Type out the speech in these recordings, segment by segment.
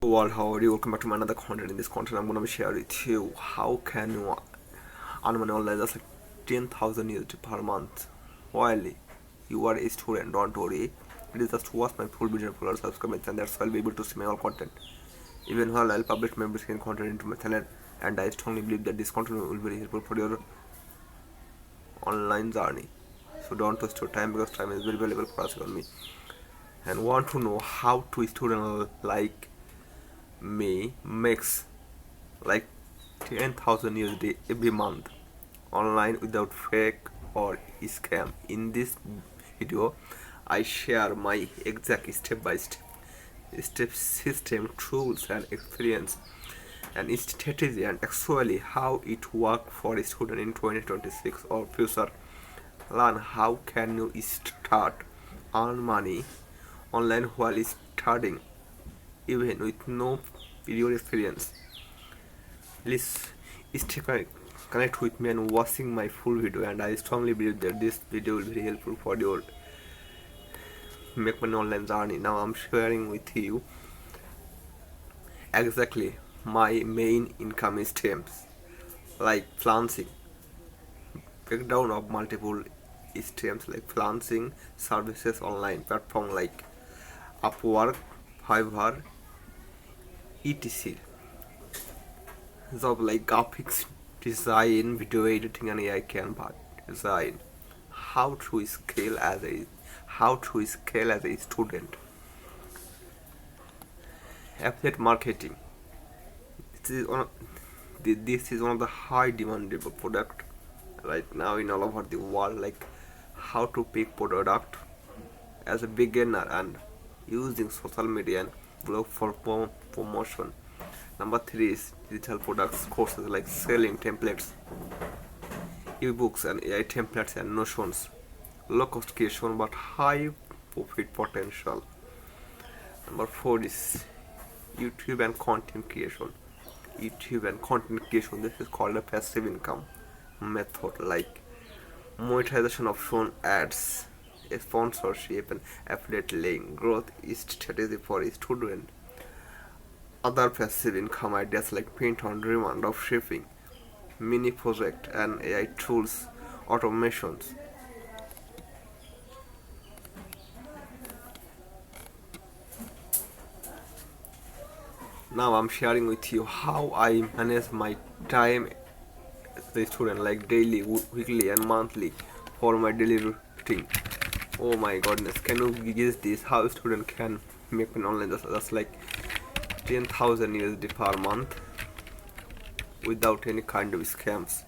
World, how are you? Welcome back to my another content. In this content, I'm gonna be sharing with you how can you earn money online just like 10,000 USD per month while you are a student. Don't worry, it is just watch my full video, follow, subscribe, and that's why I'll be able to see my all content. Even while I'll publish my basic content into my channel, and I strongly believe that this content will be very helpful for your online journey. So don't waste your time because time is very valuable for us on me. And want to know how to student like me makes like 10,000 USD every month online without fake or scam. In this video, I share my exact step system, tools, and experience and strategy, and actually how it works for a student in 2026 or future. Learn how can you start earn money online while studying even with no video experience. Please connect with me and watching my full video, and I strongly believe that this video will be very helpful for your make money online journey. Now I'm sharing with you exactly my main income streams like freelancing, breakdown of multiple streams like freelancing services online platform like Upwork, Fiverr, etc. Job like graphics design, video editing, and AI Canva design. How to scale as a student. Affiliate marketing. This is one of the high demandable product right now in all over the world. Like how to pick product as a beginner and using social media and blog for promotion. Number 3 is digital products courses like selling templates, ebooks, and AI templates and notions. Low cost creation but high profit potential. Number 4 is YouTube and content creation. This is called a passive income method like monetization option, ads, sponsorship, and affiliate link. Growth is strategy for a student. Other passive income ideas like print on demand of shipping, mini project, and AI tools, automations. Now I'm sharing with you how I manage my time as a student, like daily, weekly, and monthly for my daily routine. Oh my goodness, can you guess this? How a student can make an online just like 10,000 USD per month without any kind of scams.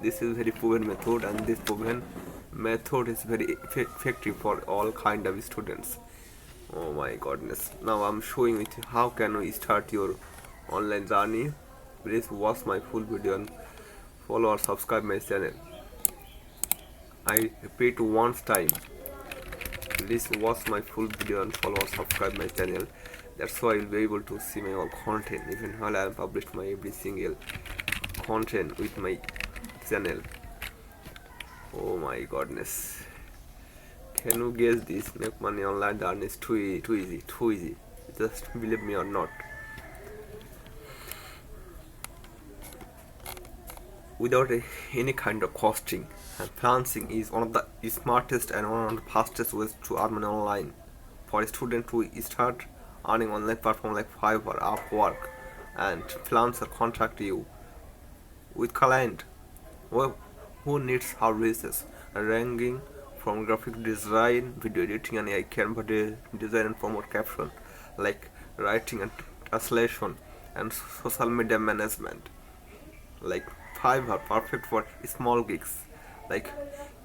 This is very proven method, and this proven method is very effective for all kind of students. Oh my goodness, now I'm showing with you how can we start your online journey. Please watch my full video and follow or subscribe my channel. I repeat once time, please watch my full video and follow or subscribe my channel. That's why you'll be able to see my all content even while I publish my every single content with my channel. Oh my goodness, can you guess this? Make money online journey is too easy. Just believe me or not. Without any kind of costing, and freelancing is one of the smartest and one of the fastest ways to earn money online. For a student to start earning online platform like Fiverr, Upwork, and Freelancer contract you with client who needs services ranging from graphic design, video editing, and AI Canva design and promote caption like writing and translation and social media management. Like Fiverr, perfect for small gigs. Like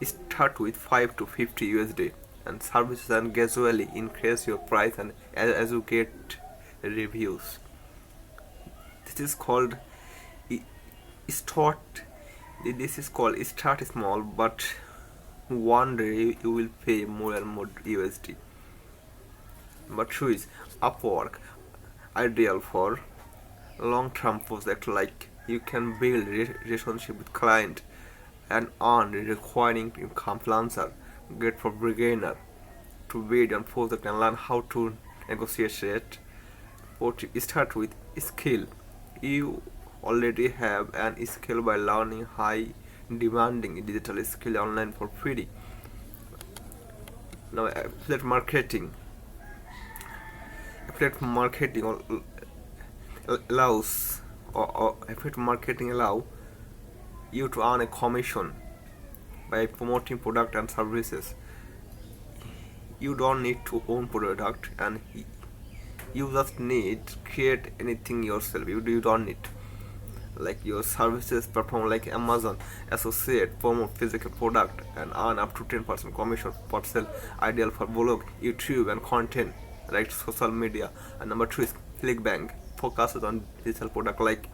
start with 5 to 50 USD and services, and gradually increase your price and as you get reviews. This is called start. This is called start small, but one day you will pay more and more USD. But choose Upwork, ideal for long-term project. Like you can build relationship with client and earn requiring income. Freelancer, great for beginner to bid on project and learn how to negotiate Start with skill. You already have an skill by learning high demanding digital skill online for free. Now affiliate marketing allows or affiliate marketing allow you to earn a commission by promoting product and services. You don't need to own product, and you just need to create anything yourself. You don't need like your services platform like Amazon associate promote physical product and earn up to 10% commission per sale, ideal for blog, YouTube and content like social media. And number 2 is clickbait, focuses on digital product like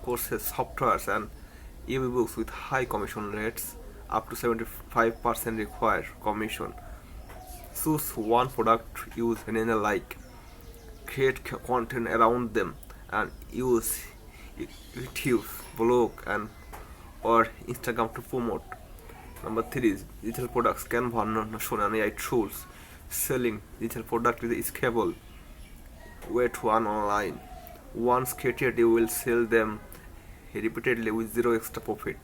courses, softwares and ebooks with high commission rates, up to 75% required commission. Choose one product, use an like, create content around them and use YouTube, blog and or Instagram to promote. Number 3 is digital products, Canva, Notion and AI tools. Selling digital product is a scalable way to earn online. Once created, you will sell them repeatedly with zero extra profit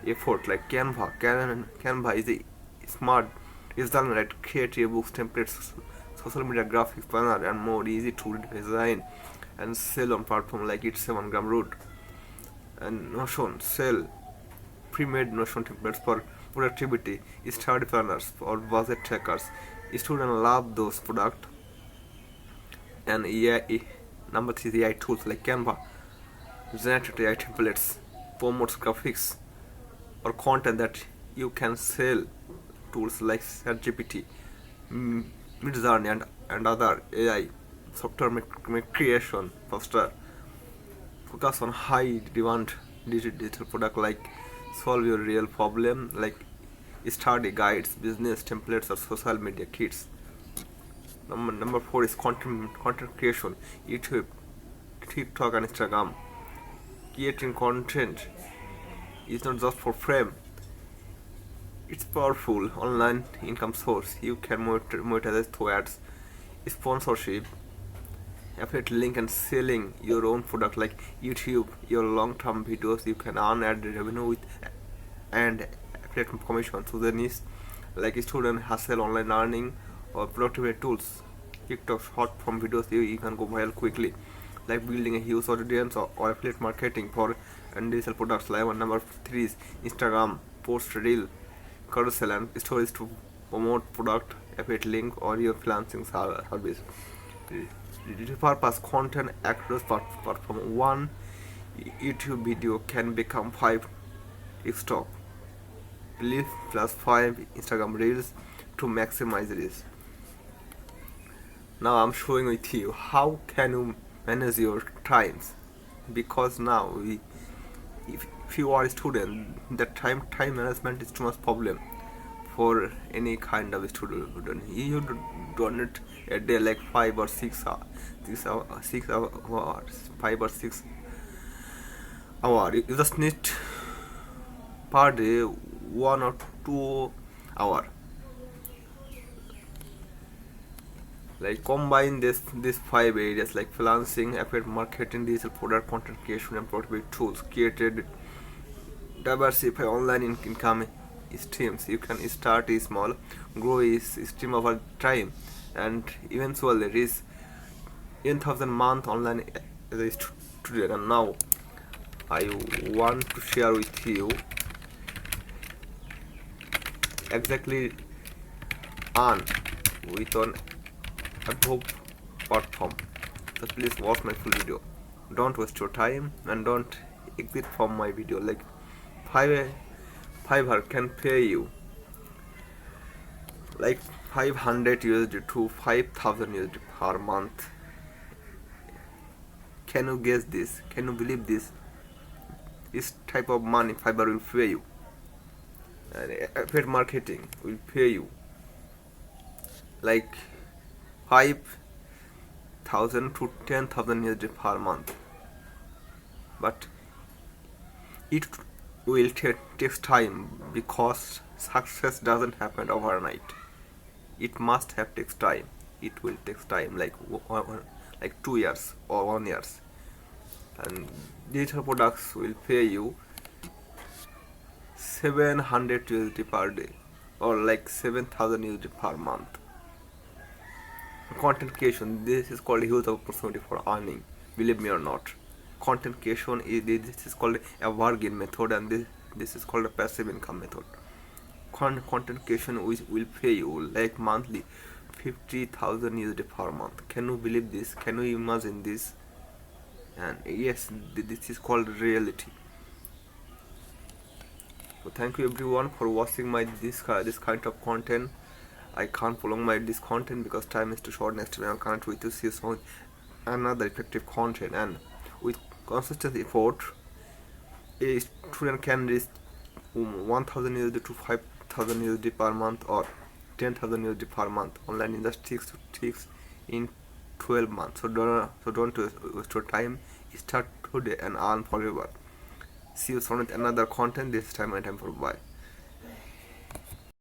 effort. Like Canva is a smart design that create books, templates, social media graphics, banner and more, easy to design and sell on platform like it's 7 gram root. And Notion, sell pre-made Notion templates for productivity, study planners or budget trackers. Students love those products. And number 3 is AI tools like Canva, generated AI templates, promotes graphics or content that you can sell. Tools like ChatGPT, Midjourney and other AI software make creation faster. Focus on high demand digital product like solve your real problem like study guides, business templates or social media kits. Number 4 is content creation, YouTube, TikTok and Instagram. Creating content is not just for fame. It's powerful online income source. You can monetize through ads, sponsorship, affiliate link and selling your own product like YouTube. Your long-term videos you can earn ad revenue with and affiliate commission. So the niche like student hustle, online learning or productivity tools. TikTok short form videos you can go viral quickly, like building a huge audience or affiliate marketing for and digital products. Like number 3 is Instagram, post reel, carousel and stories to promote product, affiliate link or your freelancing service. Purpose content across platform. One YouTube video can become 5 TikTok clips plus 5 Instagram reels to maximize this. Now I'm showing with you how can you manage your times, because now if you are a student, the time management is too much problem for any kind of student. You don't need a day like 5 or 6 hours, 5 or 6 hours. You just need per day 1 or 2 hours. Like combine these 5 areas like freelancing, affiliate marketing, digital product, content creation and productivity tools. Created diversify online income streams. You can start small, grow a stream over time and eventually reach 10,000 month online as a student. And now I want to share with you exactly earn with an above platform. So please watch my full video. Don't waste your time and don't exit from my video. Like Fiverr can pay you like 500 USD to 5,000 USD per month. Can you guess this? Can you believe this? This type of money Fiverr will pay you. And affiliate marketing will pay you like 5,000 to 10,000 USD per month. But it will take time because success doesn't happen overnight. It must have takes time. It will take time like like 2 years or 1 years. And digital products will pay you 700 USD per day, or like 7,000 USD per month. Content creation, this is called a huge opportunity for earning, believe me or not. Content creation this is called a bargain method, and this is called a passive income method. Content creation which will pay you like monthly 50,000 USD per month. Can you believe this? Can you imagine this? And yes, this is called reality. So thank you everyone for watching my this kind of content. I can't prolong my this content because time is too short. Next time I'll connect with you, see you soon. Another effective content, and with consistent effort, a student can reach 1,000 USD to 5,000 USD per month, or 10,000 USD per month online in just 6 in 12 months. So don't waste your time. Start today and earn forever. See you soon with another content. This time my time for bye.